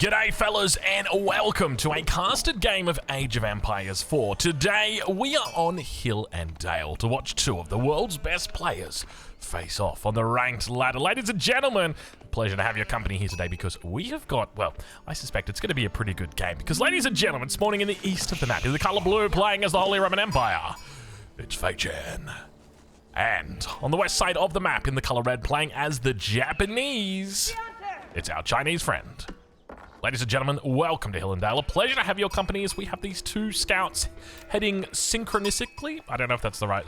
G'day fellas and welcome to a casted game of Age of Empires 4. Today we are on Hill and Dale to watch two of the world's best players face off on the ranked ladder. Ladies and gentlemen, pleasure to have your company here today because we have got, well, I suspect it's going to be a pretty good game because ladies and gentlemen, spawning in the east of the map is the colour blue playing as the Holy Roman Empire. It's Fei-Chan. And on the west side of the map in the colour red playing as the Japanese, it's our Chinese friend. Ladies and gentlemen, welcome to Hill and Dale. A pleasure to have your company as we have these two scouts heading synchronistically. I don't know if that's the right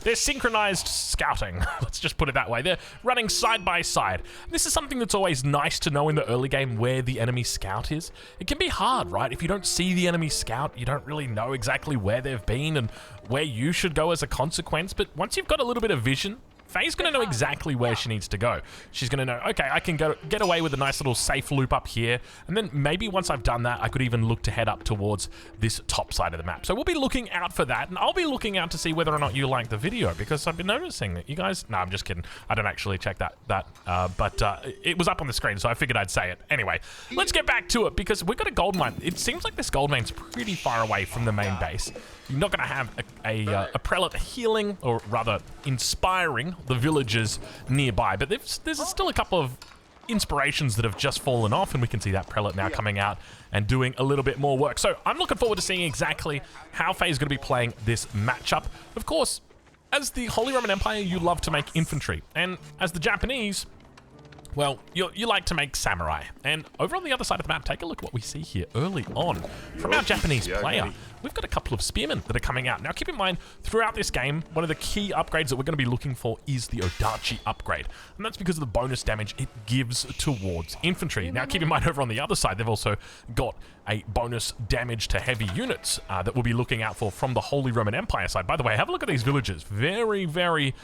They're synchronized scouting. Let's just put it that way. They're running side by side. This is something that's always nice to know in the early game where the enemy scout is. It can be hard, right? If you don't see the enemy scout, you don't really know exactly where they've been and where you should go as a consequence. But once you've got a little bit of vision, Faye's going to know exactly where she needs to go. She's going to know, okay, I can get away with a nice little safe loop up here, and then maybe once I've done that, I could even look to head up towards this top side of the map. So we'll be looking out for that, and I'll be looking out to see whether or not you like the video, because I've been noticing that you guys... No, I'm just kidding. I don't actually check that, but it was up on the screen, so I figured I'd say it. Anyway, let's get back to it, because we've got a gold mine. It seems like this gold mine's pretty far away from the main base. You're not going to have a prelate healing, or rather inspiring the villagers nearby, but there's still a couple of inspirations that have just fallen off, and we can see that prelate now coming out and doing a little bit more work. So I'm looking forward to seeing exactly how Faye is going to be playing this matchup. Of course, as the Holy Roman Empire, you love to make infantry, and as the Japanese, well, you like to make samurai. And over on the other side of the map, take a look at what we see here early on from our Japanese player. We've got a couple of spearmen that are coming out. Now, keep in mind, throughout this game, one of the key upgrades that we're going to be looking for is the Odachi upgrade. And that's because of the bonus damage it gives towards infantry. Now, keep in mind, over on the other side, they've also got a bonus damage to heavy units that we'll be looking out for from the Holy Roman Empire side. By the way, have a look at these villages. Very, very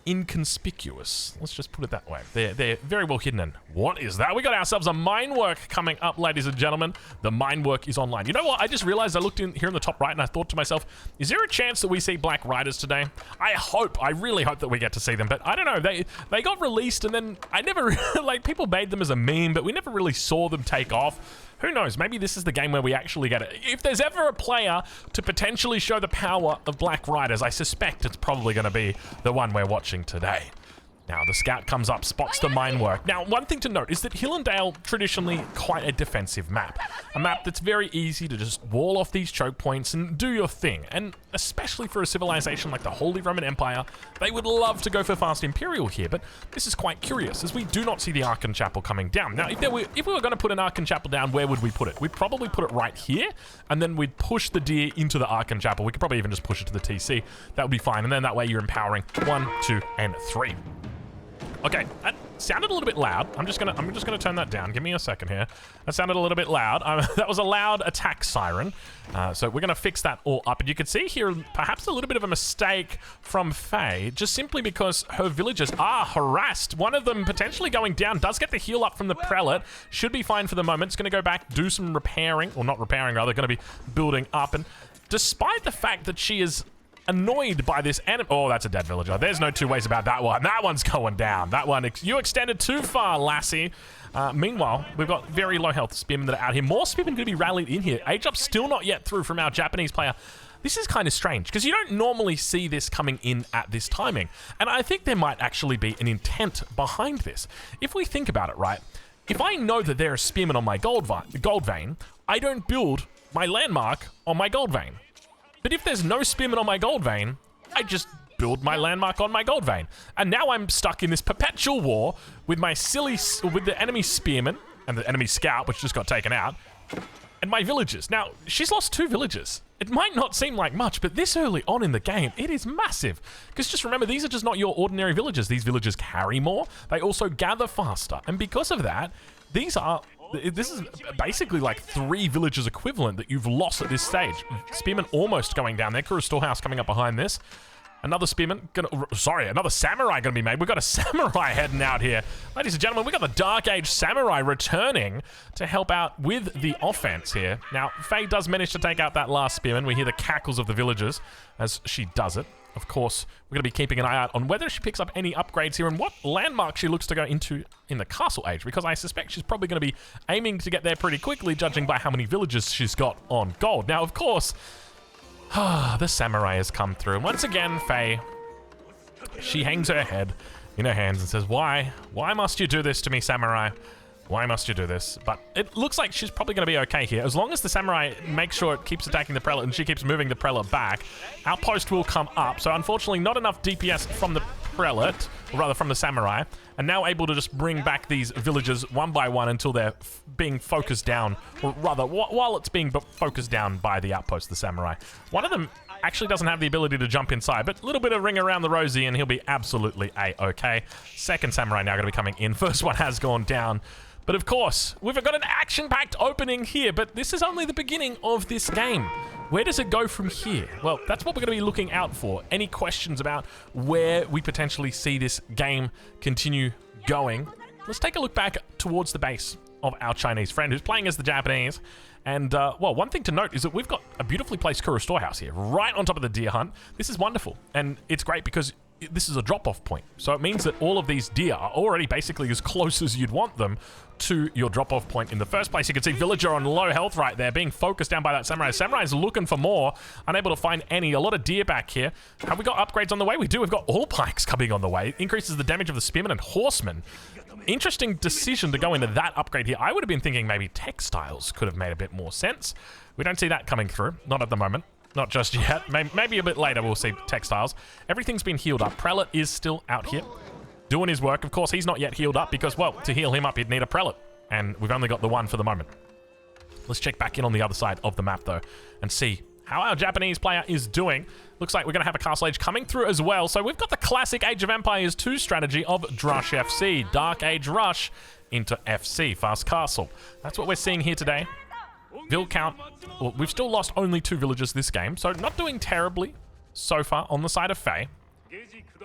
inconspicuous. Let's just put it that way. They're very well hidden. And what is that? We got ourselves a mine work coming up, ladies and gentlemen. The mine work is online. You know what? I just realized I looked in here in the top right and I thought to myself, is there a chance that we see Black Riders today? I really hope that we get to see them, but I don't know. They got released and then I never like, people made them as a meme, but we never really saw them take off. Who knows? Maybe this is the game where we actually get it. If there's ever a player to potentially show the power of Black Riders, I suspect it's probably going to be the one we're watching today. Now, the scout comes up, spots the mine work. Now, one thing to note is that Hill and Dale, traditionally quite a defensive map. A map that's very easy to just wall off these choke points and do your thing. And especially for a civilization like the Holy Roman Empire, they would love to go for fast Imperial here, but this is quite curious, as we do not see the Archon Chapel coming down. Now, if we were going to put an Archon Chapel down, where would we put it? We'd probably put it right here, and then we'd push the deer into the Archon Chapel. We could probably even just push it to the TC. That would be fine, and then that way you're empowering 1, 2, and 3. Okay, that sounded a little bit loud. I'm just gonna turn that down. Give me a second here. That sounded a little bit loud. That was a loud attack siren. So we're gonna fix that all up. And you can see here perhaps a little bit of a mistake from Faye, just simply because her villagers are harassed. One of them potentially going down, does get the heal up from the prelate. Should be fine for the moment. It's gonna go back, do some repairing, or not repairing rather, gonna be building up. And despite the fact that she is annoyed by this enemy. Oh, that's a dead villager. There's no two ways about that one. That one's going down. That one, you extended too far, lassie. Meanwhile, we've got very low health spearmen that are out here. More spearmen going to be rallied in here. Age up still not yet through from our Japanese player. This is kind of strange because you don't normally see this coming in at this timing. And I think there might actually be an intent behind this. If we think about it, right? If I know that there are spearmen on my gold vein, I don't build my landmark on my gold vein. But if there's no spearmen on my gold vein, I just build my landmark on my gold vein. And now I'm stuck in this perpetual war with my with the enemy spearmen and the enemy scout, which just got taken out, and my villagers. Now, she's lost 2 villagers. It might not seem like much, but this early on in the game, it is massive. Because just remember, these are just not your ordinary villagers. These villagers carry more. They also gather faster. And because of that, this is basically like 3 villagers equivalent that you've lost at this stage. Spearman almost going down there. Kura Storehouse coming up behind this. Another spearman, another samurai gonna be made. We've got a samurai heading out here. Ladies and gentlemen, we got the Dark Age samurai returning to help out with the offense here. Now, Faye does manage to take out that last spearman. We hear the cackles of the villagers as she does it. of course, we're going to be keeping an eye out on whether she picks up any upgrades here and what landmark she looks to go into in the castle age, because I suspect she's probably going to be aiming to get there pretty quickly, judging by how many villages she's got on gold. Now, of course, the samurai has come through. And once again, Faye, she hangs her head in her hands and says, why? Why must you do this to me, samurai? Why must you do this? But it looks like she's probably going to be okay here. As long as the samurai makes sure it keeps attacking the prelate and she keeps moving the prelate back, our post will come up. So unfortunately, not enough DPS from the prelate, or rather from the samurai, and now able to just bring back these villages one by one until they're being focused down, or rather, while it's being focused down by the outpost, the samurai. One of them actually doesn't have the ability to jump inside, but a little bit of ring around the rosy and he'll be absolutely A-okay. Second samurai now going to be coming in. First one has gone down. But of course, we've got an action-packed opening here, but this is only the beginning of this game. Where does it go from here? Well, that's what we're going to be looking out for. Any questions about where we potentially see this game continue going? Let's take a look back towards the base of our Chinese friend who's playing as the Japanese. And, well, one thing to note is that we've got a beautifully placed Kura storehouse here, right on top of the deer hunt. This is wonderful, and it's great because this is a drop-off point. So it means that all of these deer are already basically as close as you'd want them to your drop-off point in the first place. You can see Villager on low health right there, being focused down by that Samurai. Samurai's looking for more, unable to find any. A lot of deer back here. Have we got upgrades on the way? We do. We've got all pikes coming on the way. Increases the damage of the spearmen and horsemen. Interesting decision to go into that upgrade here. I would have been thinking maybe textiles could have made a bit more sense. We don't see that coming through. Not at the moment. Not just yet. Maybe a bit later we'll see textiles. Everything's been healed up. Prelate is still out here doing his work. Of course, he's not yet healed up because, well, to heal him up, he'd need a prelate. And we've only got the one for the moment. Let's check back in on the other side of the map, though, and see how our Japanese player is doing. Looks like we're going to have a castle age coming through as well. So we've got the classic Age of Empires 2 strategy of Drush FC. Dark Age Rush into FC, Fast Castle. That's what we're seeing here today. Vill count, well, we've still lost only 2 villages this game, so not doing terribly so far on the side of Faye.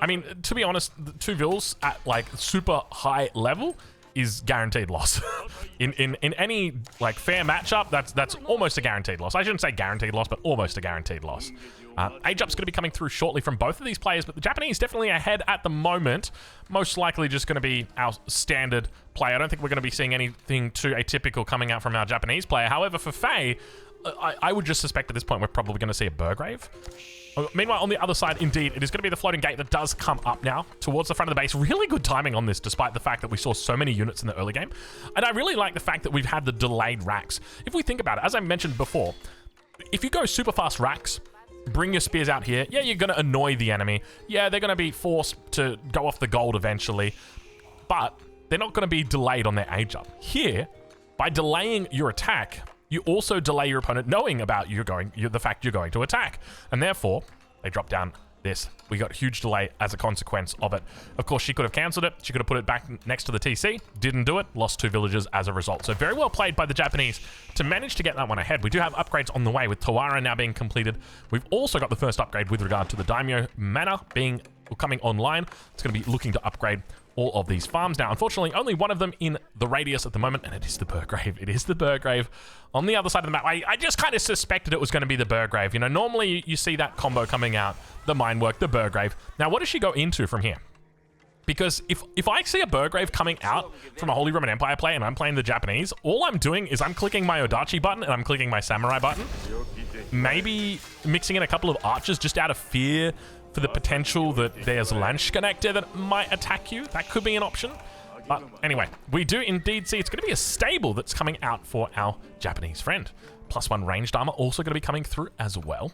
I mean, to be honest, the 2 vills at like super high level is guaranteed loss. in any like fair matchup, that's almost a guaranteed loss. I shouldn't say guaranteed loss, but almost a guaranteed loss. Age up's going to be coming through shortly from both of these players, but the Japanese definitely ahead at the moment. Most likely just going to be our standard play. I don't think we're going to be seeing anything too atypical coming out from our Japanese player. However, for Faye, I would just suspect at this point we're probably going to see a Burgrave. Meanwhile, on the other side, indeed, it is going to be the floating gate that does come up now towards the front of the base. Really good timing on this, despite the fact that we saw so many units in the early game. And I really like the fact that we've had the delayed racks. If we think about it, as I mentioned before, if you go super fast racks, bring your spears out here, yeah, you're going to annoy the enemy. Yeah, they're going to be forced to go off the gold eventually, but they're not going to be delayed on their age up. Here, by delaying your attack, you also delay your opponent knowing about the fact you're going to attack. And therefore, they drop down this. We got a huge delay as a consequence of it. Of course, she could have cancelled it. She could have put it back next to the TC. Didn't do it. Lost 2 villages as a result. So very well played by the Japanese to manage to get that one ahead. We do have upgrades on the way with Tawara now being completed. We've also got the first upgrade with regard to the Daimyo Manor coming online. It's going to be looking to upgrade all of these farms. Now, unfortunately, only one of them in the radius at the moment, and it is the Burgrave. It is the Burgrave on the other side of the map. I just kind of suspected it was going to be the Burgrave. You know, normally you see that combo coming out, the Minework, the Burgrave. Now, what does she go into from here? Because if I see a Burgrave coming out from a Holy Roman Empire play and I'm playing the Japanese, all I'm doing is I'm clicking my Odachi button and I'm clicking my Samurai button. Maybe mixing in a couple of archers just out of fear for the potential that there's Lanch connector that might attack you. That could be an option. But anyway, we do indeed see it's going to be a stable that's coming out for our Japanese friend. +1 ranged armor also going to be coming through as well.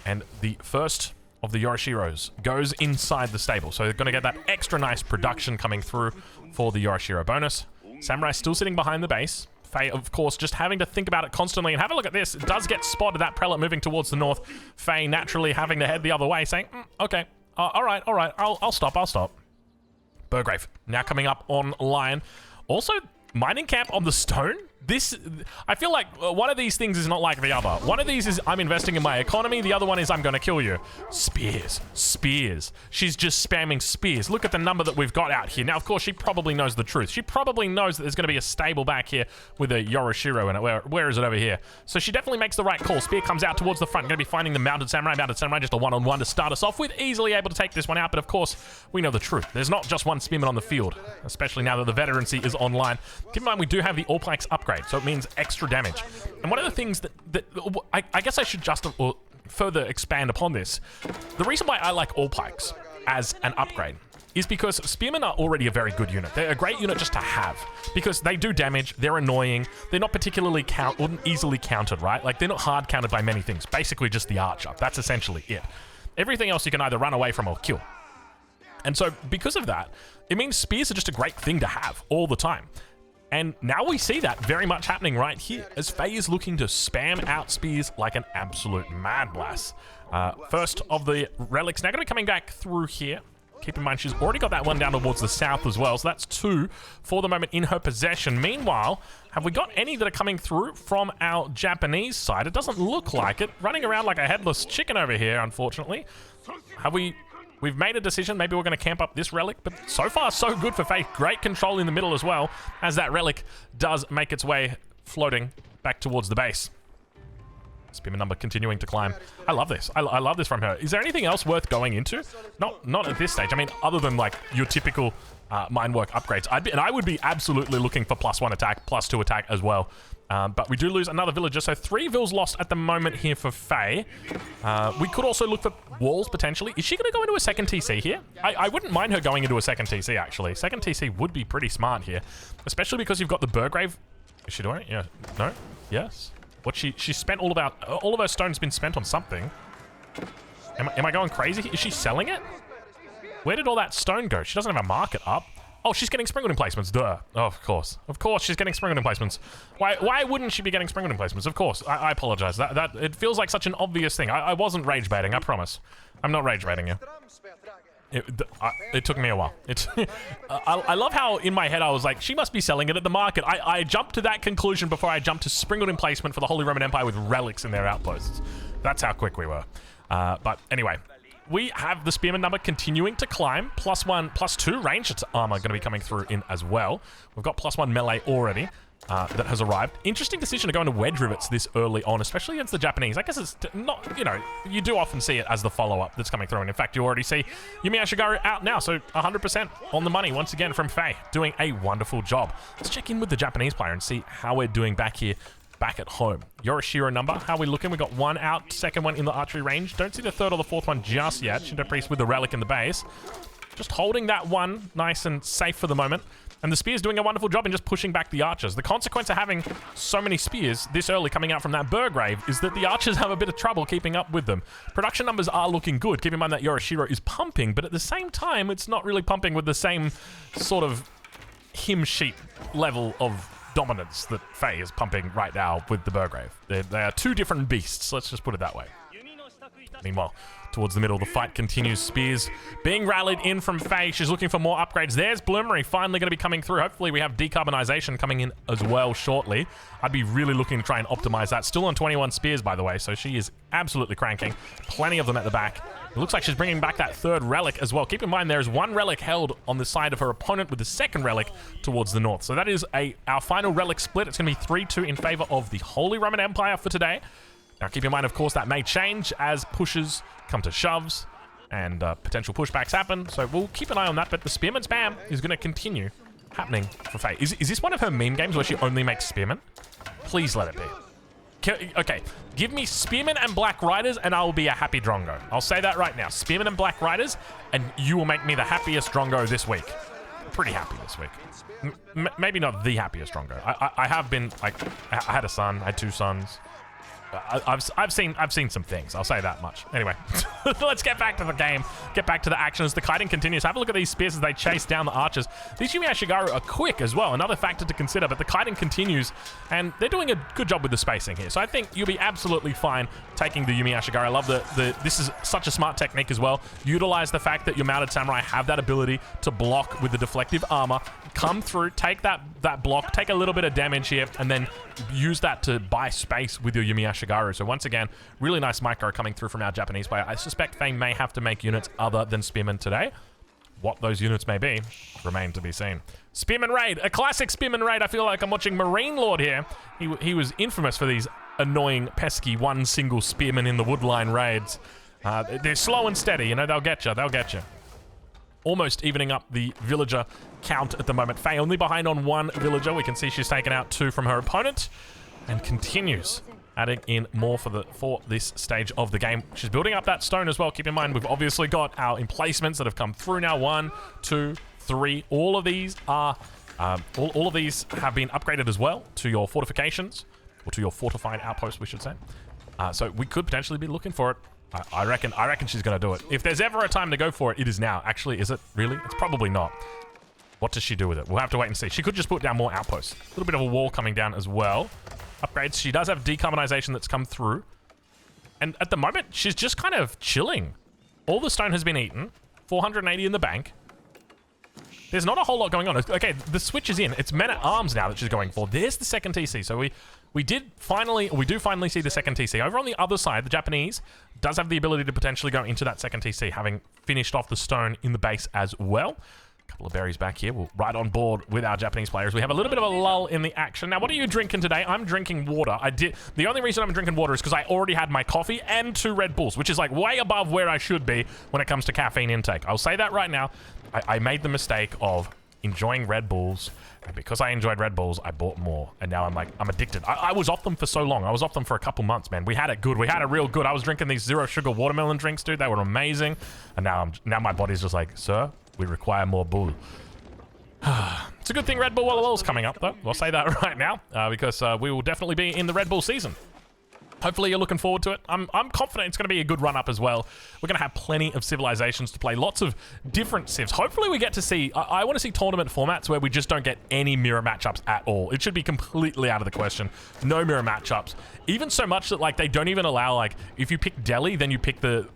And the first of the Yoroshiros goes inside the stable. So they're going to get that extra nice production coming through for the Yoroshiro bonus. Samurai still sitting behind the base. Faye, of course, just having to think about it constantly. And have a look at this. It does get spotted, that prelate moving towards the north. Faye naturally having to head the other way, saying, okay, all right, I'll stop. Burgrave now coming up online. Also, mining camp on the stone. I feel like one of these things is not like the other. One of these is I'm investing in my economy. The other one is I'm going to kill you. Spears. Spears. She's just spamming spears. Look at the number that we've got out here. Now, of course, she probably knows the truth. She probably knows that there's going to be a stable back here with a Yorishiro in it. Where is it over here? So she definitely makes the right call. Spear comes out towards the front. Going to be finding the Mounted Samurai. Mounted Samurai just a one-on-one to start us off with. Easily able to take this one out. But, of course, we know the truth. There's not just one spearman on the field, especially now that the veterancy is online. Keep in mind, we do have the All-Pikes upgrade, so it means extra damage. And one of the things that I guess I should just further expand upon this. The reason why I like All Pikes as an upgrade is because Spearmen are already a very good unit. They're a great unit just to have because they do damage, they're annoying, they're not particularly easily countered, right? Like, they're not hard countered by many things. Basically just the archer. That's essentially it. Everything else you can either run away from or kill. And so because of that, it means spears are just a great thing to have all the time. And now we see that very much happening right here as Faye is looking to spam out spears like an absolute mad blast. First of the relics now going to be coming back through here. Keep in mind, she's already got that one down towards the south as well. So that's 2 for the moment in her possession. Meanwhile, have we got any that are coming through from our Japanese side? It doesn't look like it. Running around like a headless chicken over here, unfortunately. We've made a decision. Maybe we're going to camp up this relic, but so far, so good for Faith. Great control in the middle as well, as that relic does make its way floating back towards the base. Spearman number continuing to climb. I love this. I love this from her. Is there anything else worth going into? Not at this stage. I mean, other than like your typical Mindwork upgrades. I would be absolutely looking for +1 attack, +2 attack as well. But we do lose another villager, so 3 vills lost at the moment here for Faye. We could also look for walls, potentially. Is she going to go into a second TC here? I wouldn't mind her going into a second TC, actually. Second TC would be pretty smart here, especially because you've got the Burgrave. Is she doing it? Yeah. No? Yes? What she spent all of her stone's been spent on something. Am I going crazy? Is she selling it? Where did all that stone go? She doesn't have a market up. Oh, she's getting springwood emplacements. Duh. Oh, of course. Of course she's getting springwood emplacements. Why wouldn't she be getting springwood emplacements? Of course. I apologize. It feels like such an obvious thing. I wasn't rage baiting, I promise. I'm not rage baiting you. It took me a while. I love how in my head I was like, she must be selling it at the market. I jumped to that conclusion before I jumped to springwood emplacement for the Holy Roman Empire with relics in their outposts. That's how quick we were. But anyway, we have the Spearman number continuing to climb. +1, +2 ranged armor going to be coming through in as well. We've got +1 melee already. That has arrived. Interesting decision to go into wedge rivets this early on, especially against the Japanese. I guess it's not, you know, you do often see it as the follow-up that's coming through. And in fact, you already see Yumi Ashigaru out now. So 100% on the money once again from Faye, doing a wonderful job. Let's check in with the Japanese player and see how we're doing back here, back at home. Yorishiro number, how are we looking? We got 1 out, second one in the archery range. Don't see the 3rd or the 4th one just yet. Shinto Priest with the relic in the base. Just holding that one nice and safe for the moment. And the spear's doing a wonderful job in just pushing back the archers. The consequence of having so many spears this early coming out from that Burgrave is that the archers have a bit of trouble keeping up with them. Production numbers are looking good. Keep in mind that Yorishiro is pumping, but at the same time, it's not really pumping with the same sort of hymn sheet level of dominance that Faye is pumping right now with the Burgrave. They are 2 different beasts. Let's just put it that way. Meanwhile, towards the middle, the fight continues. Spears being rallied in from Faye. She's looking for more upgrades. There's Bloomery finally going to be coming through. Hopefully we have decarbonization coming in as well shortly. I'd be really looking to try and optimize that. Still on 21 spears, by the way, so she is absolutely cranking. Plenty of them at the back. It looks like she's bringing back that 3rd relic as well. Keep in mind, there's 1 relic held on the side of her opponent with the 2nd relic towards the north. So that is our final relic split. It's going to be 3-2 in favor of the Holy Roman Empire for today. Now, keep in mind, of course, that may change as pushes come to shoves and potential pushbacks happen. So we'll keep an eye on that. But the Spearman spam is going to continue happening for Faye. Is this one of her meme games where she only makes Spearmen? Please let it be. Okay, give me Spearmen and Black Riders and I will be a happy Drongo. I'll say that right now. Spearmen and Black Riders and you will make me the happiest Drongo this week. Pretty happy this week. Maybe not the happiest Drongo. I have been, like, I had a son. I had 2 sons. I've seen some things. I'll say that much. Anyway, let's get back to the game. Get back to the action as the kiting continues. Have a look at these spears as they chase down the archers. These Yumi Ashigaru are quick as well. Another factor to consider, but the kiting continues, and they're doing a good job with the spacing here. So I think you'll be absolutely fine taking the Yumi Ashigaru. I love this is such a smart technique as well. Utilize the fact that your mounted samurai have that ability to block with the deflective armor. Come through, take that block, take a little bit of damage here, and then use that to buy space with your Yumi Ashigaru. So once again, really nice micro coming through from our Japanese player. I suspect they may have to make units other than Spearmen today. What those units may be, remain to be seen. Spearman Raid, a classic Spearman Raid. I feel like I'm watching Marine Lord here. He was infamous for these annoying, pesky, one single Spearman in the woodline raids. They're slow and steady, you know, they'll get you, Almost evening up the villager count at the moment. Faye only behind on one villager. We can see she's taken out 2 from her opponent and continues adding in more for this stage of the game. She's building up that stone as well. Keep in mind, we've obviously got our emplacements that have come through now. 1, 2, 3. All of these are all of these have been upgraded as well to your fortifications, or to your fortified outposts, we should say. So we could potentially be looking for it. I reckon she's going to do it. If there's ever a time to go for it, it is now. Actually, is it really? It's probably not. What does she do with it? We'll have to wait and see. She could just put down more outposts. A little bit of a wall coming down as well. Upgrades. She does have decarbonization that's come through. And at the moment, she's just kind of chilling. All the stone has been eaten. 480 in the bank. There's not a whole lot going on. Okay, the switch is in. It's men-at-arms now that she's going for. There's the second TC. So we do finally see the second TC. Over on the other side, the Japanese does have the ability to potentially go into that second TC, having finished off the stone in the base as well. Couple of berries back here. We're right on board with our Japanese players. We have a little bit of a lull in the action. Now, what are you drinking today? I'm drinking water. The only reason I'm drinking water is because I already had my coffee and 2 Red Bulls, which is like way above where I should be when it comes to caffeine intake. I'll say that right now. I made the mistake of enjoying Red Bulls, and because I enjoyed Red Bulls, I bought more, and now I'm addicted. I was off them for so long. I was off them for a couple months, man. We had it good. We had it real good. I was drinking these 0 sugar watermelon drinks, dude. They were amazing, and now my body's just like, sir, we require more bull. It's a good thing Red Bull Walla Wall's coming up, though. I'll say that right now, because we will definitely be in the Red Bull season. Hopefully you're looking forward to it. I'm confident it's going to be a good run-up as well. We're going to have plenty of civilizations to play, lots of different civs. Hopefully we get to see... I want to see tournament formats where we just don't get any mirror matchups at all. It should be completely out of the question. No mirror matchups. Even so much that, like, they don't even allow, like, if you pick Delhi, then you pick the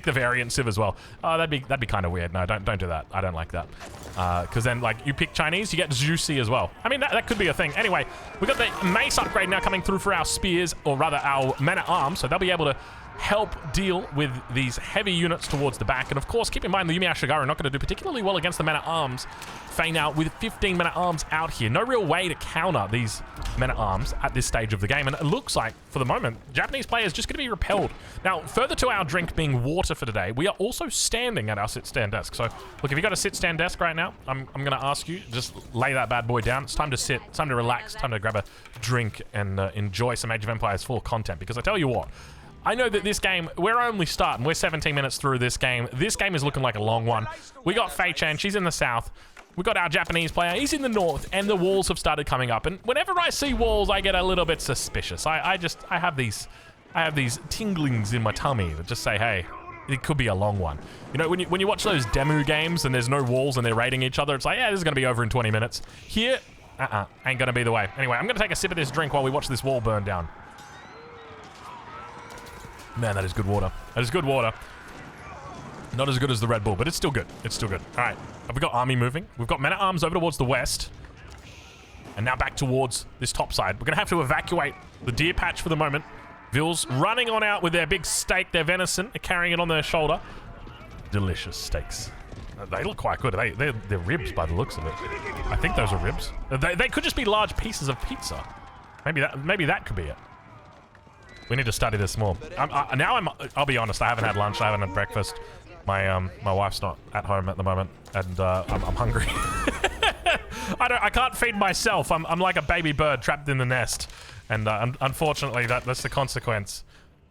variant civ as well. Oh, that'd be kind of weird. No, don't do that. I don't like that. Because then, like, you pick Chinese, you get Juicy as well. I mean, that could be a thing. Anyway, we got the mace upgrade now coming through for our spears, or rather our men-at-arms, so they'll be able to help deal with these heavy units towards the back. And of course, keep in mind the Yumi Ashigaru are not going to do particularly well against the men-at-arms. Faye now with 15 men-at-arms out here. No real way to counter these men-at-arms at this stage of the game. And it looks like, for the moment, Japanese players just going to be repelled. Now, further to our drink being water for today, we are also standing at our sit-stand desk. So, look, if you got a sit-stand desk right now, I'm going to ask you, just lay that bad boy down. It's time to sit, it's time to relax, time to grab a drink and enjoy some Age of Empires 4 content. Because I tell you what, I know that this game, we're only starting. We're 17 minutes through this game. This game is looking like a long one. We got Fei Chan. She's in the south. We got our Japanese player. He's in the north, and the walls have started coming up. And whenever I see walls, I get a little bit suspicious. I have these tinglings in my tummy that just say, hey, it could be a long one. You know, when you watch those demo games and there's no walls and they're raiding each other, it's like, yeah, this is going to be over in 20 minutes. Here, ain't going to be the way. Anyway, I'm going to take a sip of this drink while we watch this wall burn down. Man, that is good water. That is good water. Not as good as the Red Bull, but it's still good. It's still good. All right. Have we got army moving? We've got men-at-arms over towards the west. And now back towards this top side. We're going to have to evacuate the deer patch for the moment. Vils running on out with their big steak, their venison, carrying it on their shoulder. Delicious steaks. They look quite good. They're ribs by the looks of it. I think those are ribs. They could just be large pieces of pizza. Maybe that could be it. We need to study this more. I'll be honest, I haven't had lunch, I haven't had breakfast. My wife's not at home at the moment, and I'm hungry. I can't feed myself. I'm like a baby bird trapped in the nest, and unfortunately that's the consequence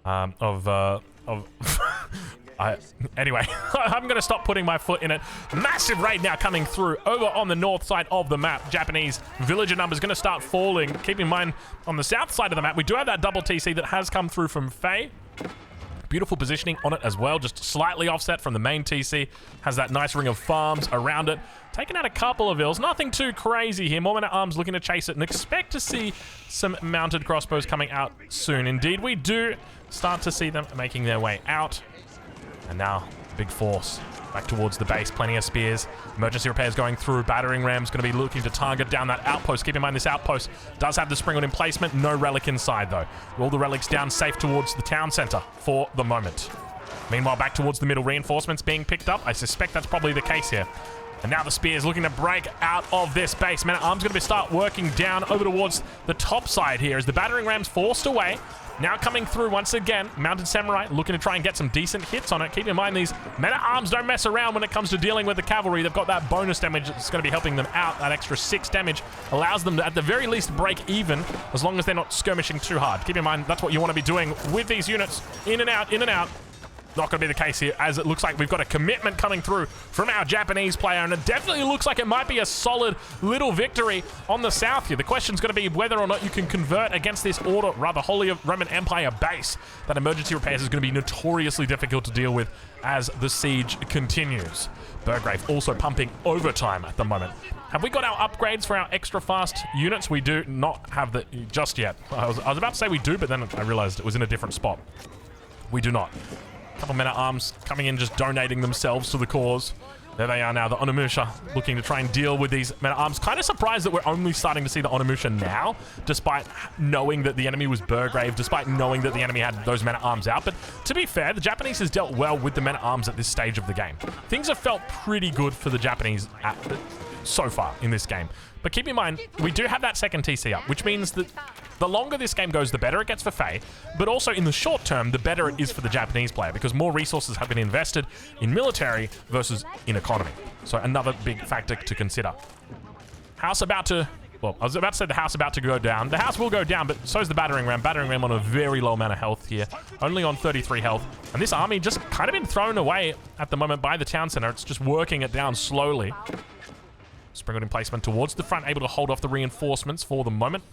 of Anyway, I'm going to stop putting my foot in it. Massive raid now coming through over on the north side of the map. Japanese villager numbers going to start falling. Keep in mind, on the south side of the map, we do have that double TC that has come through from Faye. Beautiful positioning on it as well, just slightly offset from the main TC. Has that nice ring of farms around it. Taking out a couple of ills, nothing too crazy here. More men at arms looking to chase it and expect to see some mounted crossbows coming out soon. Indeed, we do start to see them making their way out. And now, big force back towards the base. Plenty of spears. Emergency repairs going through. Battering rams going to be looking to target down that outpost. Keep in mind, this outpost does have the springwood emplacement. No relic inside, though. All the relics down safe towards the town center for the moment. Meanwhile, back towards the middle, reinforcements being picked up. I suspect that's probably the case here. And now the spears looking to break out of this base. Man-at-arms going to start working down over towards the top side here as the battering rams forced away. Now coming through once again, Mounted Samurai looking to try and get some decent hits on it. Keep in mind, these men-at-arms don't mess around when it comes to dealing with the cavalry. They've got that bonus damage that's going to be helping them out. That extra 6 damage allows them to, at the very least, break even as long as they're not skirmishing too hard. Keep in mind, that's what you want to be doing with these units. In and out, in and out. Not going to be the case here, as it looks like we've got a commitment coming through from our Japanese player, and it definitely looks like it might be a solid little victory on the south here. The question's going to be whether or not you can convert against this order, rather Holy Roman Empire base. That emergency repairs is going to be notoriously difficult to deal with as the siege continues. Burgrave also pumping overtime at the moment. Have we got our upgrades for our extra fast units? We do not have that just yet. I was about to say we do, but then I realized it was in a different spot. We do not. Couple men-at-arms coming in, just donating themselves to the cause. There they are now, the Onimusha, looking to try and deal with these men-at-arms. Kind of surprised that we're only starting to see the Onimusha now, despite knowing that the enemy was Burgrave, despite knowing that the enemy had those men-at-arms out. But to be fair, the Japanese has dealt well with the men-at-arms at this stage of the game. Things have felt pretty good for the Japanese so far in this game. But keep in mind, we do have that second TC up, which means that the longer this game goes, the better it gets for Faye, but also in the short term, the better it is for the Japanese player, because more resources have been invested in military versus in economy. So another big factor to consider. House about to... Well, I was about to say the house about to go down. The house will go down, but so is the battering ram. Battering ram on a very low amount of health here. Only on 33 health. And this army just kind of been thrown away at the moment by the town center. It's just working it down slowly. Springwood emplacement towards the front, able to hold off the reinforcements for the moment.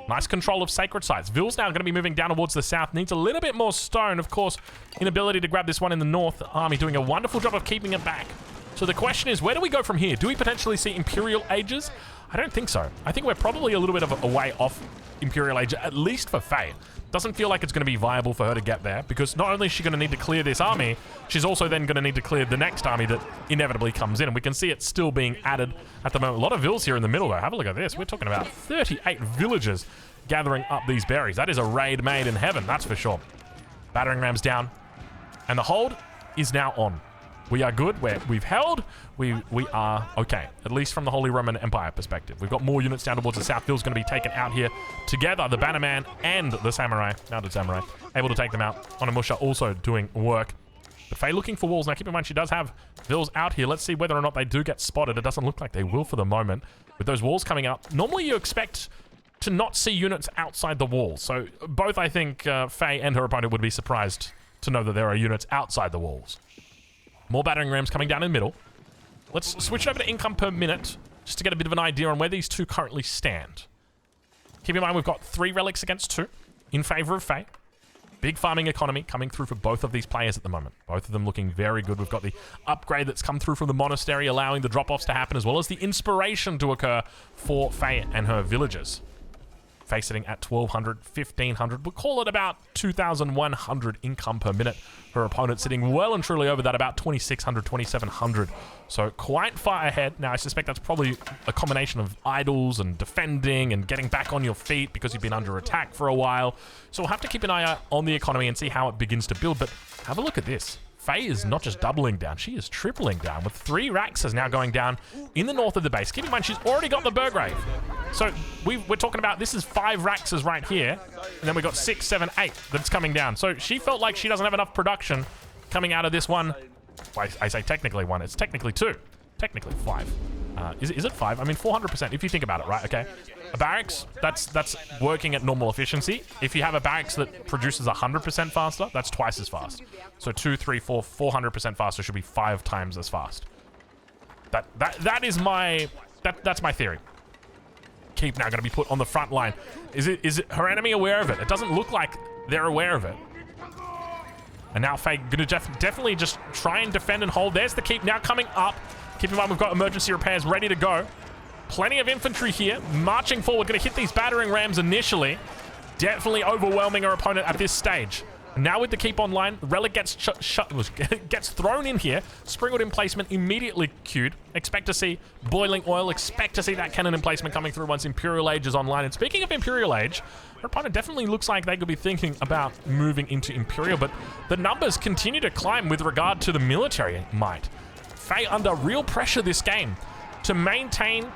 Nice control of sacred sites. Ville's now going to be moving down towards the south. Needs a little bit more stone, of course. Inability to grab this one in the north. The army doing a wonderful job of keeping it back. So the question is, where do we go from here? Do we potentially see Imperial Ages? I don't think so. I think we're probably a little bit of a way off Imperial Age, at least for Faye. Doesn't feel like it's going to be viable for her to get there, because not only is she going to need to clear this army, she's also then going to need to clear the next army that inevitably comes in. And we can see it still being added at the moment. A lot of villas here in the middle, though. Have a look at this. We're talking about 38 villagers gathering up these berries. That is a raid made in heaven, that's for sure. Battering rams down. And the hold is now on. We are good. We've held. We are okay, at least from the Holy Roman Empire perspective. We've got more units down towards the south. Ville's going to be taken out here together. The Bannerman and the Samurai, Mounted Samurai, able to take them out. Onimusha also doing work. But Faye looking for walls. Now, keep in mind, she does have Ville's out here. Let's see whether or not they do get spotted. It doesn't look like they will for the moment. With those walls coming up, normally you expect to not see units outside the walls. So both, I think, Faye and her opponent would be surprised to know that there are units outside the walls. More battering rams coming down in the middle. Let's switch over to income per minute, just to get a bit of an idea on where these two currently stand. Keep in mind, we've got 3 relics against 2 in favor of Faye. Big farming economy coming through for both of these players at the moment. Both of them looking very good. We've got the upgrade that's come through from the monastery, allowing the drop-offs to happen, as well as the inspiration to occur for Faye and her villagers. Faye sitting at 1,200, 1,500. We'll call it about 2,100 income per minute. Her opponent sitting well and truly over that, about 2,600, 2,700. So quite far ahead. Now, I suspect that's probably a combination of idols and defending and getting back on your feet because you've been under attack for a while. So we'll have to keep an eye out on the economy and see how it begins to build. But have a look at this. Faye is not just doubling down, she is tripling down, with 3 Raxas now going down in the north of the base. Keep in mind, she's already got the Burgrave. So we're talking about, this is 5 Raxas right here, and then we've got 6, 7, 8 that's coming down. So she felt like she doesn't have enough production coming out of this one. Well, I say technically 1, it's technically 2. Technically 5. Is it 5? I mean, 400%, if you think about it, right? Okay. A barracks, that's working at normal efficiency. If you have a barracks that produces 100% faster, that's twice as fast. So 2, 3, 4, 400% faster should be 5 times as fast. That's my theory. Keep now going to be put on the front line. Is her enemy aware of it? It doesn't look like they're aware of it. And now Faye going to definitely just try and defend and hold. There's the keep now coming up. Keep in mind we've got emergency repairs ready to go. Plenty of infantry here. Marching forward. Going to hit these battering rams initially. Definitely overwhelming our opponent at this stage. And now with the keep online, Relic gets gets thrown in here. Springwood emplacement immediately queued. Expect to see boiling oil. Expect to see that cannon emplacement coming through once Imperial Age is online. And speaking of Imperial Age, our opponent definitely looks like they could be thinking about moving into Imperial, but the numbers continue to climb with regard to the military might. Faye under real pressure this game to maintain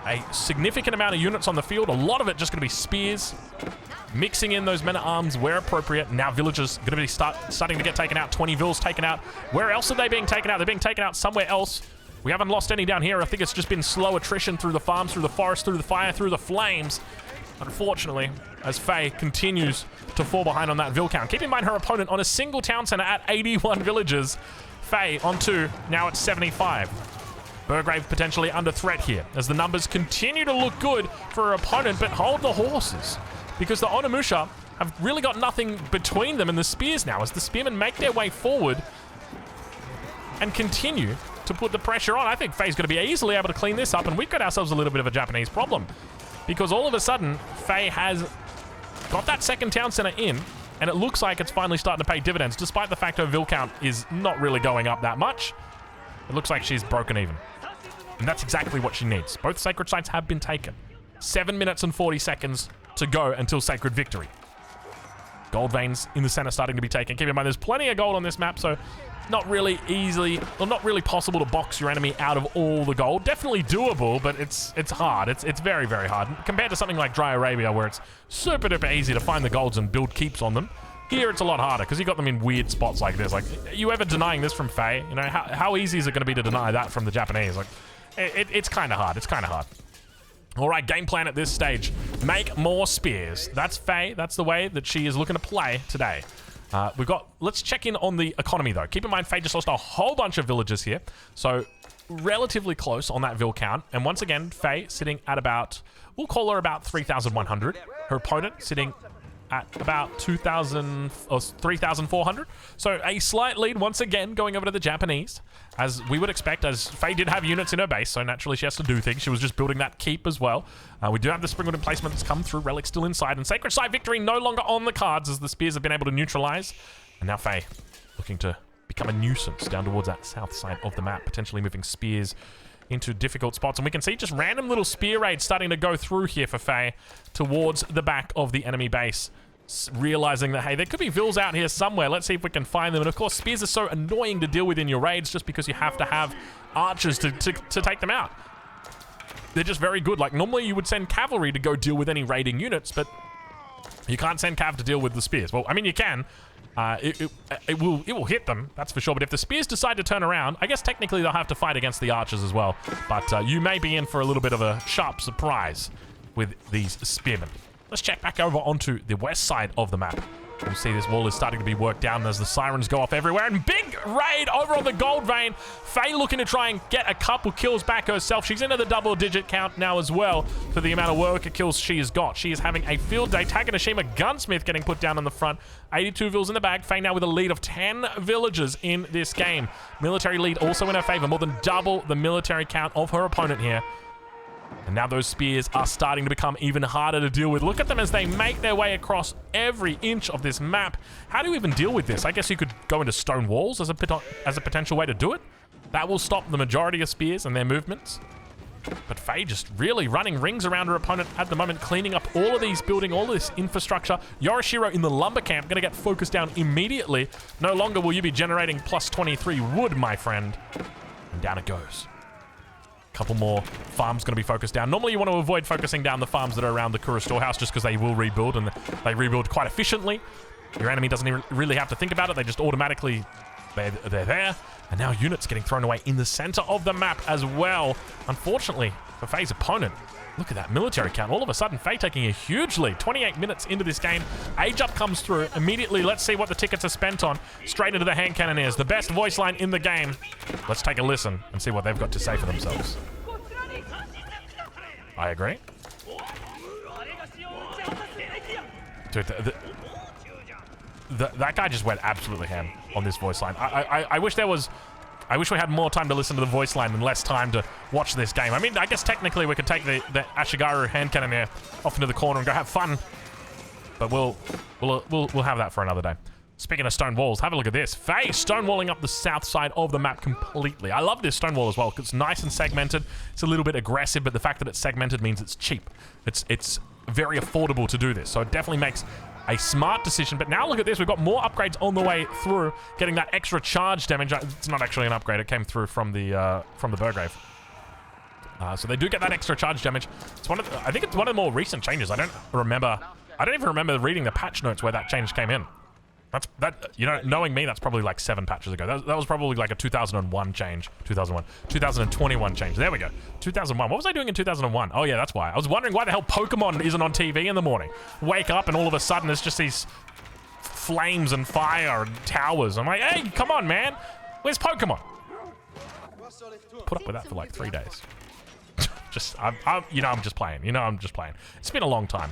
a significant amount of units on the field. A lot of it just going to be spears, mixing in those men-at-arms where appropriate. Now villagers going to be starting to get taken out. 20 vills taken out. Where else are they being taken out? They're being taken out somewhere else. We haven't lost any down here. I think it's just been slow attrition through the farms, through the forest, through the fire, through the flames. Unfortunately, as Faye continues to fall behind on that vill count. Keep in mind her opponent on a single town center at 81 villagers. Faye on 2, now at 75. Burgrave potentially under threat here as the numbers continue to look good for her opponent, but hold the horses because the Onimusha have really got nothing between them and the spears now as the spearmen make their way forward and continue to put the pressure on. I think Faye's going to be easily able to clean this up, and we've got ourselves a little bit of a Japanese problem because all of a sudden Faye has got that second town center in, and it looks like it's finally starting to pay dividends despite the fact her vill count is not really going up that much. It looks like she's broken even. And that's exactly what she needs. Both sacred sites have been taken. 7 minutes and 40 seconds to go until sacred victory. Gold veins in the center starting to be taken. Keep in mind, there's plenty of gold on this map, so not really easily, or not really possible to box your enemy out of all the gold. Definitely doable, but it's hard. It's very, very hard. Compared to something like Dry Arabia, where it's super duper easy to find the golds and build keeps on them. Here it's a lot harder because you got them in weird spots like this. Like, are you ever denying this from Faye? You know, how easy is it going to be to deny that from the Japanese? Like, it's kind of hard. It's kind of hard. All right, game plan at this stage. Make more spears. That's Faye. That's the way that she is looking to play today. Let's check in on the economy though. Keep in mind, Faye just lost a whole bunch of villagers here. So relatively close on that vill count. And once again, Faye sitting at about, we'll call her about 3,100. Her opponent sitting at about 2,000 or 3,400. So a slight lead once again going over to the Japanese, as we would expect, as Faye did have units in her base, so naturally she has to do things. She was just building that keep as well. We do have the Springwood emplacement that's come through, Relic still inside, and Sacred Site victory no longer on the cards as the spears have been able to neutralize. And now Faye looking to become a nuisance down towards that south side of the map, potentially moving spears into difficult spots. And we can see just random little spear raids starting to go through here for Faye towards the back of the enemy base. Realizing that, hey, there could be vills out here somewhere. Let's see if we can find them. And of course, spears are so annoying to deal with in your raids just because you have to have archers to take them out. They're just very good. Like, normally you would send cavalry to go deal with any raiding units, but you can't send cav to deal with the spears. Well, I mean, you can. It will hit them, that's for sure. But if the spears decide to turn around, I guess technically they'll have to fight against the archers as well. But you may be in for a little bit of a sharp surprise with these spearmen. Let's check back over onto the west side of the map. We'll see this wall is starting to be worked down as the sirens go off everywhere. And big raid over on the gold vein. Faye looking to try and get a couple kills back herself. She's into the double-digit count now as well for the amount of worker kills she has got. She is having a field day. Takanashima Gunsmith getting put down on the front. 82 vills in the bag. Faye now with a lead of 10 villagers in this game. Military lead also in her favor. More than double the military count of her opponent here. And now those spears are starting to become even harder to deal with. Look at them as they make their way across every inch of this map. How do you even deal with this? I guess you could go into stone walls as a potential way to do it. That will stop the majority of spears and their movements. But Faye just really running rings around her opponent at the moment, cleaning up all of these building, all this infrastructure. Yorishiro in the lumber camp, going to get focused down immediately. No longer will you be generating plus 23 wood, my friend. And down it goes. Couple more farms going to be focused down. Normally you want to avoid focusing down the farms that are around the Kura storehouse just because they will rebuild, and they rebuild quite efficiently. Your enemy doesn't even really have to think about it. They just automatically They're there. And now units getting thrown away in the center of the map as well. Unfortunately, for Faye's opponent, look at that military count. All of a sudden, Faye taking a huge lead. 28 minutes into this game. Age Up comes through. Immediately, let's see what the tickets are spent on. Straight into the hand cannoneers. The best voice line in the game. Let's take a listen and see what they've got to say for themselves. I agree. Dude, that guy just went absolutely ham on this voice line. I wish there was... I wish we had more time to listen to the voice line and less time to watch this game. I mean, I guess technically we could take the Ashigaru hand cannoneer off into the corner and go have fun. But we'll have that for another day. Speaking of stone walls, have a look at this. Faye stonewalling up the south side of the map completely. I love this stone wall as well because it's nice and segmented. It's a little bit aggressive, but the fact that it's segmented means it's cheap. It's very affordable to do this. So it definitely makes a smart decision. But now look at this. We've got more upgrades on the way through, getting that extra charge damage. It's not actually an upgrade. It came through from the Burgrave. So they do get that extra charge damage. It's one of I think it's one of the more recent changes. I don't even remember reading the patch notes where that change came in. You know, knowing me, that's probably like 7 patches ago. That was probably like a 2001 change. 2021 change. There we go. 2001. What was I doing in 2001? Oh yeah, that's why. I was wondering why the hell Pokemon isn't on TV in the morning. Wake up and all of a sudden there's just these flames and fire and towers. I'm like, hey, come on, man. Where's Pokemon? Put up with that for like 3 days. I'm just playing. I'm just playing. It's been a long time.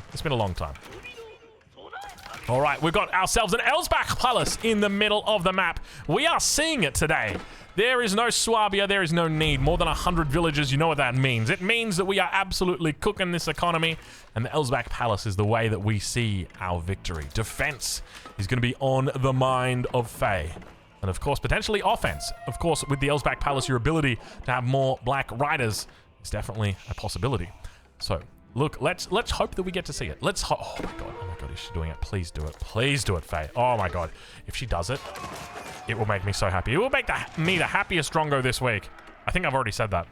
All right, we've got ourselves an Elsbach Palace in the middle of the map. We are seeing it today. There is no Swabia, there is no need. More than 100 villages, you know what that means. It means that we are absolutely cooking this economy, and the Elsbach Palace is the way that we see our victory. Defense is going to be on the mind of Faye. And of course, potentially offense. Of course, with the Elsbach Palace, your ability to have more Black Riders is definitely a possibility. So, look, let's hope that we get to see it. Oh my god, is she doing it? Please do it. Please do it, Faye. Oh my god. If she does it, it will make me so happy. It will make me the happiest Drongo this week. I think I've already said that.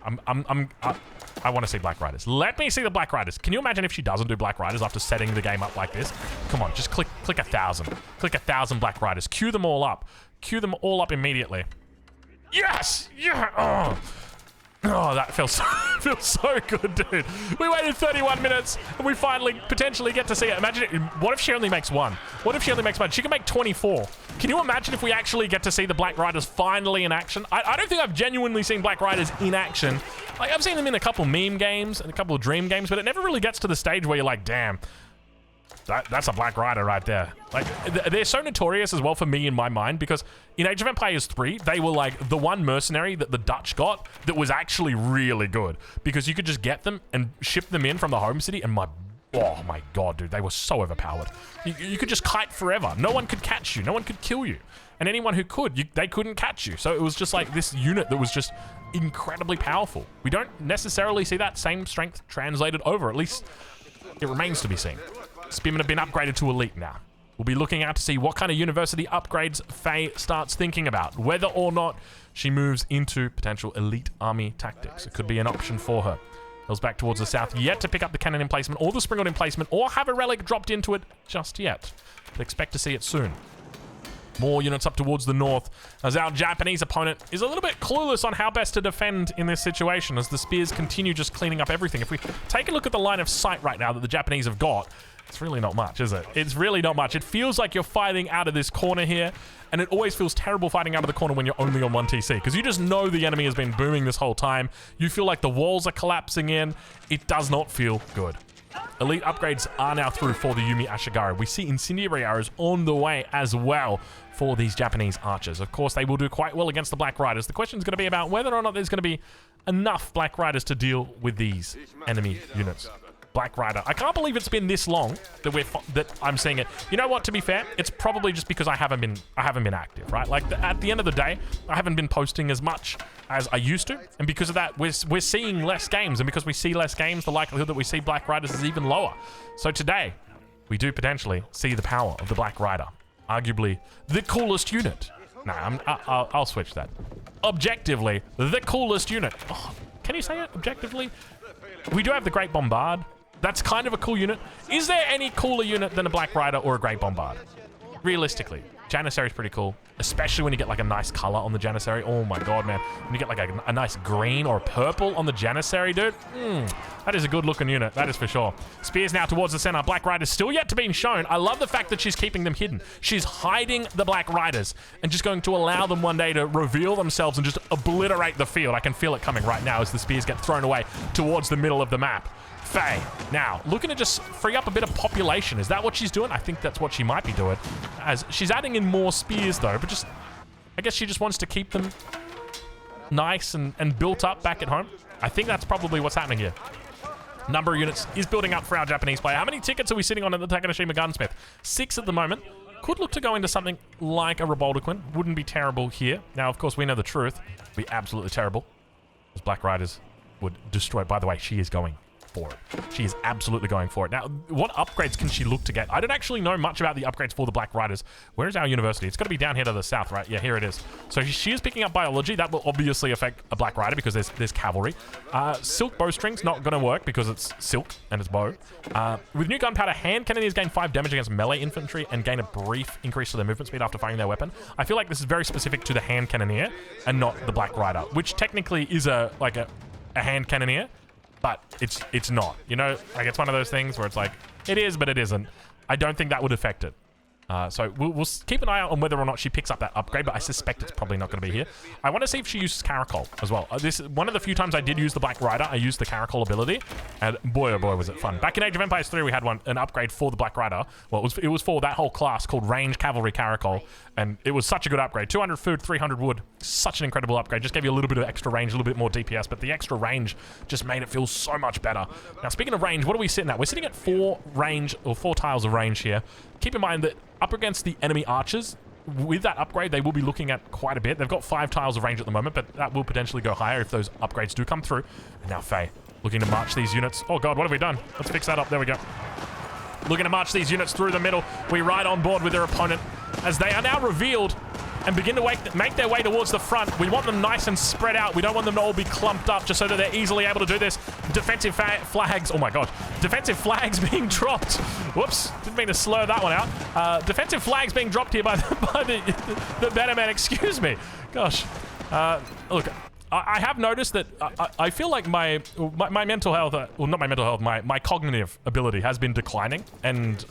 I want to see Black Riders. Let me see the Black Riders. Can you imagine if she doesn't do Black Riders after setting the game up like this? Come on, just click 1,000. Click 1,000 Black Riders. Queue them all up. Queue them all up immediately. Yes! Yeah! Oh! Oh, that feels so good, dude. We waited 31 minutes, and we finally potentially get to see it. Imagine it. What if she only makes one? What if she only makes one? She can make 24. Can you imagine if we actually get to see the Black Riders finally in action? I don't think I've genuinely seen Black Riders in action. Like, I've seen them in a couple meme games and a couple of dream games, but it never really gets to the stage where you're like, damn, that's a Black Rider right there. Like, they're so notorious as well for me in my mind because in Age of Empires 3, they were like the one mercenary that the Dutch got that was actually really good because you could just get them and ship them in from the home city and oh my god, dude, they were so overpowered. You could just kite forever. No one could catch you. No one could kill you. And anyone who could, they couldn't catch you. So it was just like this unit that was just incredibly powerful. We don't necessarily see that same strength translated over. At least it remains to be seen. Spearmen have been upgraded to elite now. We'll be looking out to see what kind of university upgrades Faye starts thinking about, whether or not she moves into potential elite army tactics. It could be an option for her. Hills back towards the south, yet to pick up the cannon emplacement or the springald emplacement or have a relic dropped into it just yet. But expect to see it soon. More units up towards the north as our Japanese opponent is a little bit clueless on how best to defend in this situation as the spears continue just cleaning up everything. If we take a look at the line of sight right now that the Japanese have got, it's really not much, is it? It's really not much. It feels like you're fighting out of this corner here, and it always feels terrible fighting out of the corner when you're only on 1 TC, because you just know the enemy has been booming this whole time. You feel like the walls are collapsing in. It does not feel good. Elite upgrades are now through for the Yumi Ashigaru. We see incendiary arrows on the way as well for these Japanese archers. Of course, they will do quite well against the Black Riders. The question is going to be about whether or not there's going to be enough Black Riders to deal with these enemy units. Black Rider. I can't believe it's been this long that I'm seeing it. You know what? To be fair, it's probably just because I haven't been active, right? Like at the end of the day, I haven't been posting as much as I used to, and because of that, we're seeing less games, and because we see less games, the likelihood that we see Black Riders is even lower. So today, we do potentially see the power of the Black Rider, arguably the coolest unit. Nah, I'll switch that. Objectively, the coolest unit. Oh, can you say it? Objectively, we do have the Great Bombard. That's kind of a cool unit. Is there any cooler unit than a Black Rider or a Great Bombard? Realistically. Janissary is pretty cool, especially when you get like a nice color on the Janissary. Oh my god, man. When you get like a nice green or purple on the Janissary, dude. That is a good looking unit, that is for sure. Spears now towards the center. Black Riders still yet to be shown. I love the fact that she's keeping them hidden. She's hiding the Black Riders and just going to allow them one day to reveal themselves and just obliterate the field. I can feel it coming right now as the spears get thrown away towards the middle of the map. Faye, now, looking to just free up a bit of population. Is that what she's doing? I think that's what she might be doing. As she's adding in more spears, though, but just, I guess she just wants to keep them nice and built up back at home. I think that's probably what's happening here. Number of units is building up for our Japanese player. How many tickets are we sitting on at the Takanoshima Gunsmith? 6 at the moment. Could look to go into something like a Reboldequin. Wouldn't be terrible here. Now, of course, we know the truth. It'd be absolutely terrible. Those Black Riders would destroy. By the way, she is going for it. She is absolutely going for it. Now, what upgrades can she look to get? I don't actually know much about the upgrades for the Black Riders. Where is our university? It's got to be down here to the south, right? Yeah, here it is. So she is picking up biology. That will obviously affect a Black Rider because there's cavalry. Silk bowstring's not going to work because it's silk and it's bow. With new gunpowder, hand cannoneers gain 5 damage against melee infantry and gain a brief increase to their movement speed after firing their weapon. I feel like this is very specific to the hand cannoneer and not the Black Rider, which technically is a hand cannoneer. But it's not, you know, like it's one of those things where it's like, it is, but it isn't. I don't think that would affect it. So we'll keep an eye out on whether or not she picks up that upgrade, but I suspect it's probably not going to be here. I want to see if she uses Caracol as well. This is one of the few times I did use the Black Rider. I used the Caracol ability, and boy, oh boy, was it fun. Back in Age of Empires 3, we had an upgrade for the Black Rider. Well, it was for that whole class called Range Cavalry Caracol, and it was such a good upgrade. 200 food, 300 wood. Such an incredible upgrade. Just gave you a little bit of extra range, a little bit more DPS, but the extra range just made it feel so much better. Now, speaking of range, what are we sitting at? We're sitting at 4 tiles of range here. Keep in mind that up against the enemy archers, with that upgrade, they will be looking at quite a bit. They've got 5 tiles of range at the moment, but that will potentially go higher if those upgrades do come through. And now Faye, looking to march these units. Oh god, what have we done? Let's fix that up. There we go. Looking to march these units through the middle. We ride on board with their opponent as they are now revealed and begin to make their way towards the front. We want them nice and spread out. We don't want them to all be clumped up just so that they're easily able to do this. Defensive flags, oh my god. Defensive flags being dropped. Whoops, didn't mean to slur that one out. Defensive flags being dropped here by the better man, excuse me. Gosh, look, I have noticed that I feel like my mental health, well not my mental health, my cognitive ability has been declining, and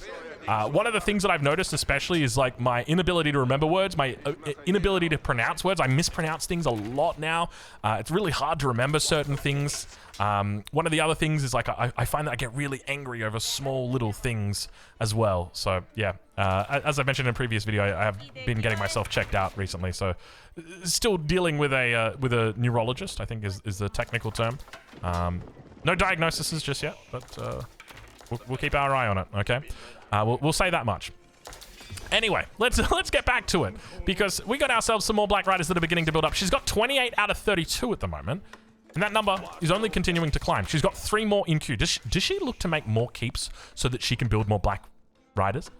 one of the things that I've noticed especially is like my inability to remember words, my inability to pronounce words. I mispronounce things a lot now. It's really hard to remember certain things. One of the other things is like I find that I get really angry over small little things as well. So yeah, as I mentioned in a previous video, I have been getting myself checked out recently. So still dealing with a neurologist, I think is the technical term. No diagnoses just yet, but we'll keep our eye on it. Okay. We'll say that much. Anyway, let's get back to it, because we got ourselves some more Black Riders that are beginning to build up. She's got 28 out of 32 at the moment, and that number is only continuing to climb. She's got 3 more in queue. Does she look to make more keeps so that she can build more Black Riders?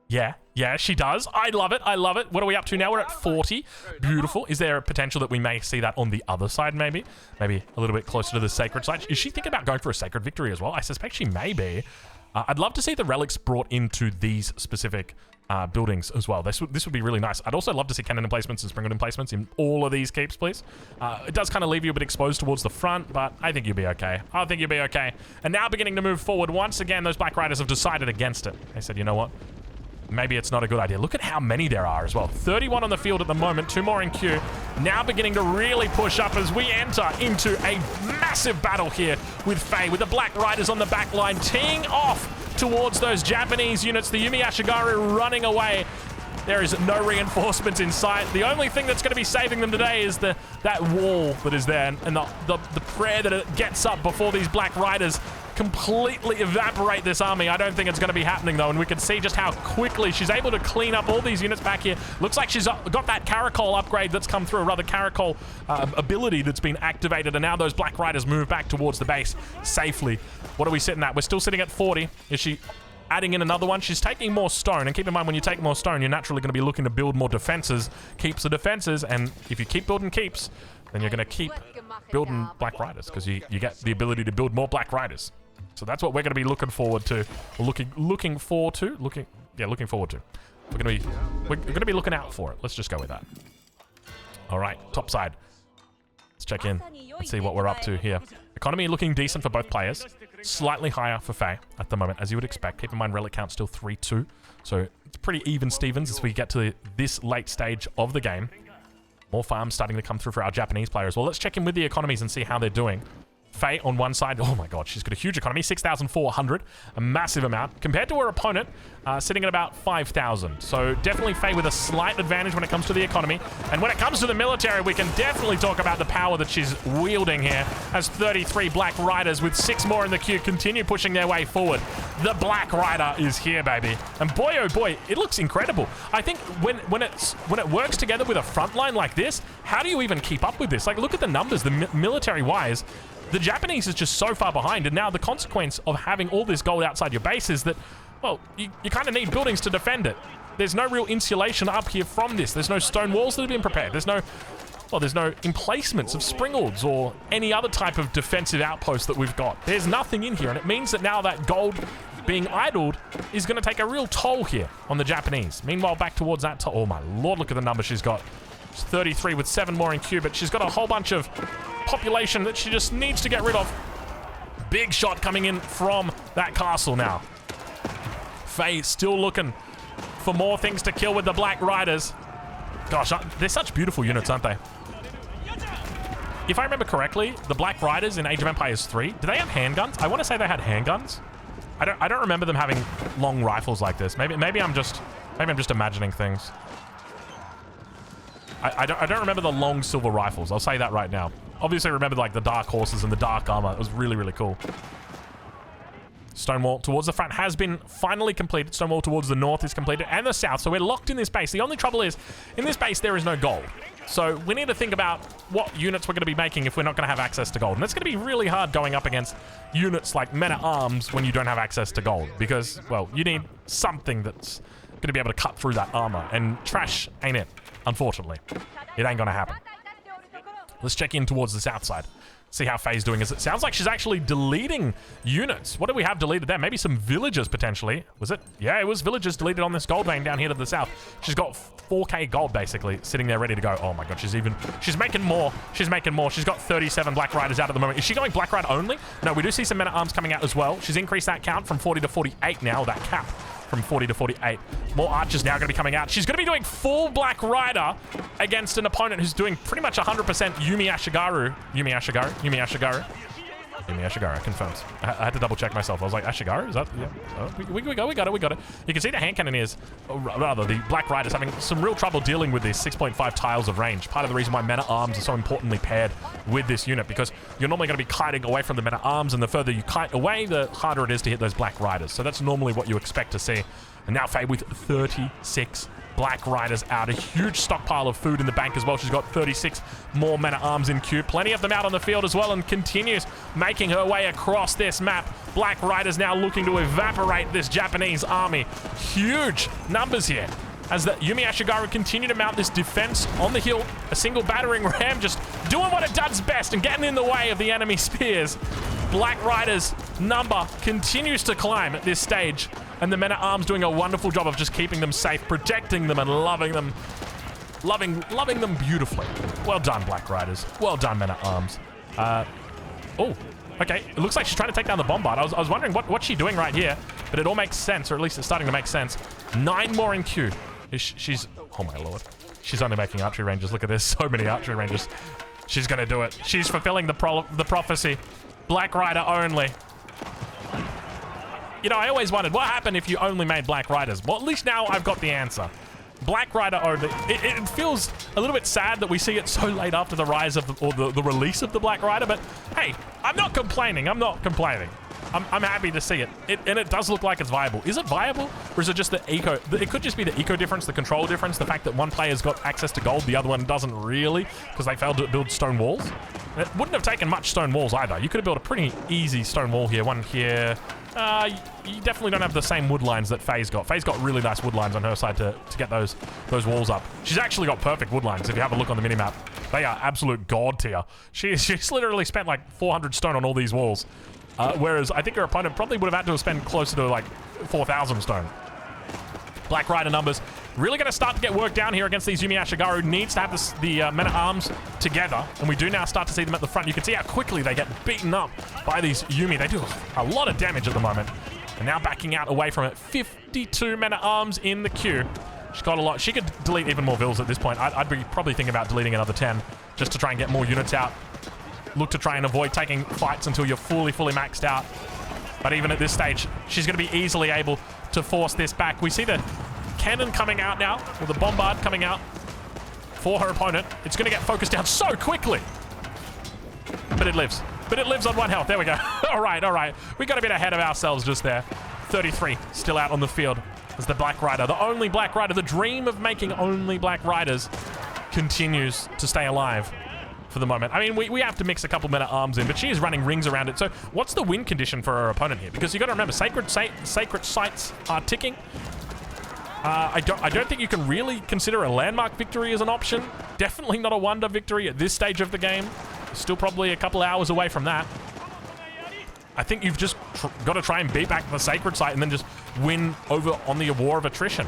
Yeah, she does. I love it. I love it. What are we up to now? We're at 40. Beautiful. Is there a potential that we may see that on the other side, maybe? Maybe a little bit closer to the sacred side? Is she thinking about going for a sacred victory as well? I suspect she may be. I'd love to see the relics brought into these specific buildings as well. This would be really nice. I'd also love to see cannon emplacements and springwood emplacements in all of these keeps, please. It does kind of leave you a bit exposed towards the front, but I think you'll be okay. I think you'll be okay. And now beginning to move forward. Once again, those Black Riders have decided against it. They said, you know what? Maybe it's not a good idea. Look at how many there are as well. 31 on the field at the moment, 2 more in queue. Now beginning to really push up as we enter into a massive battle here with Faye, with the Black Riders on the back line, teeing off towards those Japanese units. The Yumi Ashigaru running away. There is no reinforcements in sight. The only thing that's going to be saving them today is that wall that is there, and the prayer that it gets up before these Black Riders completely evaporate this army. I don't think it's going to be happening though, and we can see just how quickly she's able to clean up all these units back here. Looks like she's got that Caracol upgrade that's come through, or rather Caracol ability that's been activated, and now those Black Riders move back towards the base safely. What are we sitting at? We're still sitting at 40. Is she adding in another one? She's taking more stone, and keep in mind, when you take more stone, you're naturally going to be looking to build more defenses. Keeps are defenses, and if you keep building keeps, then you're going to keep building Black Riders, because you get the ability to build more Black Riders. So that's what we're going to be looking forward to. Looking forward to. we're gonna be looking out for it. Let's just go with that. All right, top side. Let's check in. Let's see what we're up to here. Economy looking decent for both players. Slightly higher for Faye at the moment, as you would expect. Keep in mind, relic count still 3-2. So it's pretty even Stevens as we get to this late stage of the game. More farms starting to come through for our Japanese players. Well, let's check in with the economies and see how they're doing. Faye on one side, oh my god, she's got a huge economy, 6,400, a massive amount, compared to her opponent, sitting at about 5,000. So definitely Faye with a slight advantage when it comes to the economy. And when it comes to the military, we can definitely talk about the power that she's wielding here, as 33 Black Riders with 6 more in the queue continue pushing their way forward. The Black Rider is here, baby. And boy, oh boy, it looks incredible. I think when it works together with a front line like this, how do you even keep up with this? Like, look at the numbers, the military-wise. The Japanese is just so far behind, and now the consequence of having all this gold outside your base is that, well, you kind of need buildings to defend it. There's no real insulation up here from this. There's no stone walls that have been prepared. There's no emplacements of springolds or any other type of defensive outpost that we've got. There's nothing in here, and it means that now that gold being idled is going to take a real toll here on the Japanese. Meanwhile, back towards that oh my lord, look at the number she's got. She's 33 with 7 more in queue, but she's got a whole bunch of population that she just needs to get rid of. Big shot coming in from that castle now. Faye still looking for more things to kill with the Black Riders. Gosh, they're such beautiful units, aren't they? If I remember correctly, the Black Riders in Age of Empires 3, do they have handguns? I want to say they had handguns. I don't remember them having long rifles like this. Maybe I'm just imagining things. I don't remember the long silver rifles. I'll say that right now. Obviously, I remember like the dark horses and the dark armor. It was really, really cool. Stonewall towards the front has been finally completed. Stonewall towards the north is completed, and the south. So we're locked in this base. The only trouble is, in this base, there is no gold. So we need to think about what units we're going to be making if we're not going to have access to gold. And it's going to be really hard going up against units like men-at-arms when you don't have access to gold. Because, well, you need something that's going to be able to cut through that armor. And trash ain't it, unfortunately. It ain't going to happen. Let's check in towards the south side. See how Faye's doing. As it sounds like she's actually deleting units. What do we have deleted there? Maybe some villagers, potentially. Was it? Yeah, it was villagers deleted on this gold vein down here to the south. She's got 4k gold, basically, sitting there ready to go. Oh my god, she's making more. She's making more. She's got 37 Black Riders out at the moment. Is she going Black Rider only? No, we do see some men-at-arms coming out as well. She's increased that count from 40 to 48 now, that cap. From 40 to 48. More archers now going to be coming out. She's going to be doing full Black Rider against an opponent who's doing pretty much 100% Yumi Ashigaru. Yumi Ashigaru, confirmed. I had to double check myself. I was like, Ashigaru? Is that? Yeah. Oh, we got it. You can see the hand cannoneers, or rather the Black Riders, having some real trouble dealing with these 6.5 tiles of range. Part of the reason why men-at-arms are so importantly paired with this unit, because you're normally going to be kiting away from the men-at-arms, and the further you kite away, the harder it is to hit those Black Riders. So that's normally what you expect to see. And now Faye with 36 Black Riders out. A huge stockpile of food in the bank as well. She's got 36 more men-at-arms in queue. Plenty of them out on the field as well, and continues making her way across this map. Black Riders now looking to evaporate this Japanese army. Huge numbers here. As the Yumi Ashigaru continue to mount this defense on the hill. A single battering ram just doing what it does best and getting in the way of the enemy spears. Black Riders' number continues to climb at this stage. And the men-at-arms doing a wonderful job of just keeping them safe, protecting them, and loving them. Loving them beautifully. Well done, Black Riders. Well done, men-at-arms. Oh, okay. It looks like she's trying to take down the bombard. I was wondering what's she doing right here, but it all makes sense, or at least it's starting to make sense. 9 more in queue. She's, oh my lord. She's only making archery ranges. Look at this. So many archery ranges. She's going to do it. She's fulfilling the prophecy. Black Rider only. You know, I always wondered, what happened if you only made Black Riders? Well, at least now I've got the answer. Black Rider only. It feels a little bit sad that we see it so late after the rise of the release of the Black Rider, but hey, I'm not complaining. I'm happy to see it. And it does look like it's viable. Is it viable? Or is it just the eco? It could just be the eco difference, the control difference, the fact that one player's got access to gold, the other one doesn't really, because they failed to build stone walls. It wouldn't have taken much stone walls either. You could have built a pretty easy stone wall here. One here. You definitely don't have the same wood lines that Faye's got. Faye's got really nice wood lines on her side to get those walls up. She's actually got perfect wood lines. If you have a look on the minimap, they are absolute god tier. She's literally spent like 400 stone on all these walls. Whereas I think her opponent probably would have had to have spent closer to like 4,000 stone. Black Rider numbers really going to start to get worked down here against these Yumi Ashigaru. Needs to have the men-at-arms together, and we do now start to see them at the front. You can see how quickly they get beaten up by these Yumi. They do a lot of damage at the moment, and now backing out away from it. 52 men-at-arms in the queue. She's got a lot. She could delete even more vills at this point. I'd be probably thinking about deleting another 10 just to try and get more units out. Look to try and avoid taking fights until you're fully maxed out. But even at this stage, she's going to be easily able to force this back. We see the cannon coming out now, or the bombard coming out for her opponent. It's going to get focused down so quickly. But it lives. But it lives on 1 health. There we go. All right. We got a bit ahead of ourselves just there. 33 still out on the field as the Black Rider, the only Black Rider, the dream of making only Black Riders, continues to stay alive for the moment. I mean, we have to mix a couple men-at-arms in, but she is running rings around it. So what's the win condition for her opponent here? Because you got to remember, sacred sites are ticking. I don't think you can really consider a landmark victory as an option. Definitely not a wonder victory at this stage of the game. Still probably a couple hours away from that. I think you've just got to try and beat back the sacred site and then just win over on the war of attrition.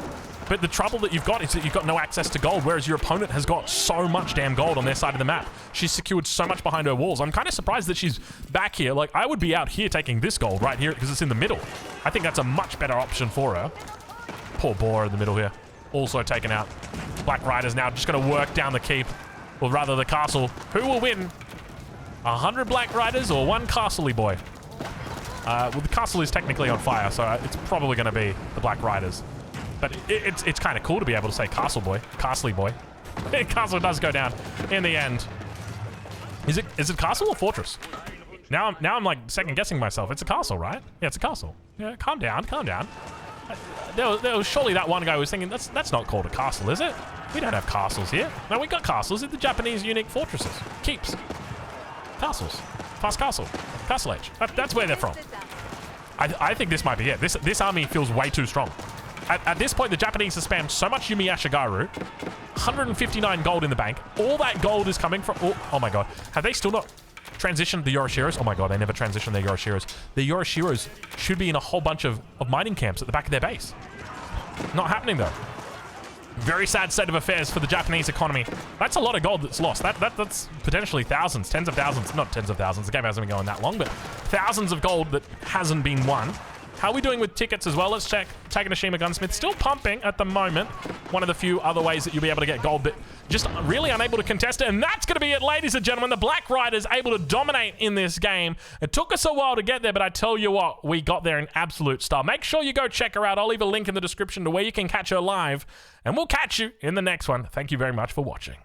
But the trouble that you've got is that you've got no access to gold, whereas your opponent has got so much damn gold on their side of the map. She's secured so much behind her walls. I'm kind of surprised that she's back here. Like, I would be out here taking this gold right here because it's in the middle. I think that's a much better option for her. Poor boar in the middle here. Also taken out. Black Rider's now just going to work down the keep, or rather the castle. Who will win? 100 Black Riders or one castle-y boy? Well, the castle is technically on fire, so it's probably going to be the Black Riders. But it's kind of cool to be able to say castle boy, castle boy. Castle does go down in the end. Is it castle or fortress? Now I'm like second guessing myself. It's a castle, right? Yeah, it's a castle. Yeah, calm down. There was surely that one guy who was thinking that's not called a castle, is it? We don't have castles here. No, we got castles. It's the Japanese unique fortresses, keeps, castles, past castle, castle age. That's where they're from. I think this might be it. This army feels way too strong. At this point, the Japanese have spammed so much Yumi Ashigaru. 159 gold in the bank. All that gold is coming from... Oh my god. Have they still not transitioned the Yoroshiros? Oh my god, they never transitioned their Yoroshiros. The Yoroshiros should be in a whole bunch of mining camps at the back of their base. Not happening, though. Very sad state of affairs for the Japanese economy. That's a lot of gold that's lost. That's potentially thousands, tens of thousands. Not tens of thousands. The game hasn't been going that long, but thousands of gold that hasn't been won. How are we doing with tickets as well? Let's check. Takanoshima Gunsmith still pumping at the moment. One of the few other ways that you'll be able to get gold, but just really unable to contest it. And that's going to be it, ladies and gentlemen. The Black Riders able to dominate in this game. It took us a while to get there, but I tell you what, we got there in absolute style. Make sure you go check her out. I'll leave a link in the description to where you can catch her live, and we'll catch you in the next one. Thank you very much for watching.